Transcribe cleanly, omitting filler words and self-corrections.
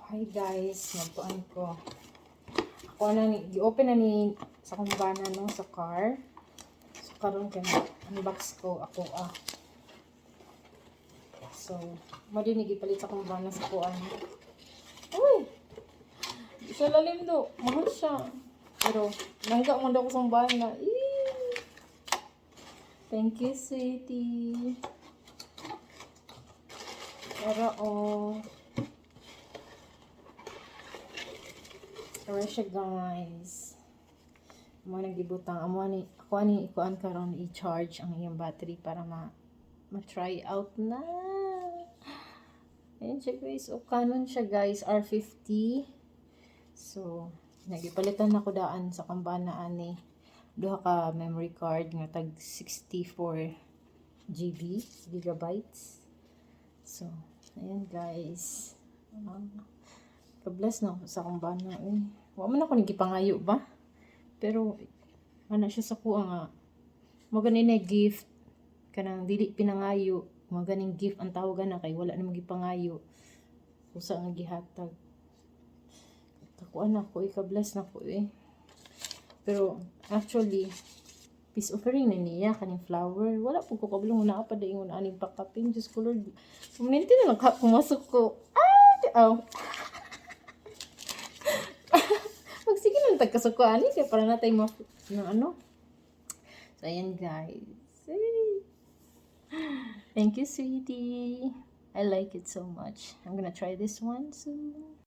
Hi guys, nagpuan ko. Ako na ni, gi-open na ni sa kumbana no sa car. So karon kay unbox ko ako So, mo din gipalit sa kumbana sa kuan. Uy. Isa lalim do, mahal siya. Pero nangga mo daw ko sa kumbana. Thank you, sweetie. Pero Tara siya guys. Amo nagibutang ako ani ikuan karon i-charge ang iyang battery para ma-try out na. Ayan siya guys. O Canon siya guys, R50. So, nagipalitan ako daan sa kambana ani. Duha ka memory card nga tag 64 GB, gigabytes. So, ayan guys. Kablas na ako sa kumbana eh. Wa man ako nagipangayo ba? Pero ana siya sa kuha nga. Mo ganin na gift kanang dili pinangayo. Mo ganing gift ang tawagan na kay wala na magipangayo. Usa nga gihatag. Kakuan ako kablas na ko eh. Pero actually peace offering na niya kaning flower. Wala po ko kabilong na pa daingon aning pakapin just color. Suminti na lang pumasok ko. Magsige lang tagkasukuan ni kaya para natay mo ng ano. So ayan guys. Thank you sweetie. I like it so much. I'm gonna try this one soon.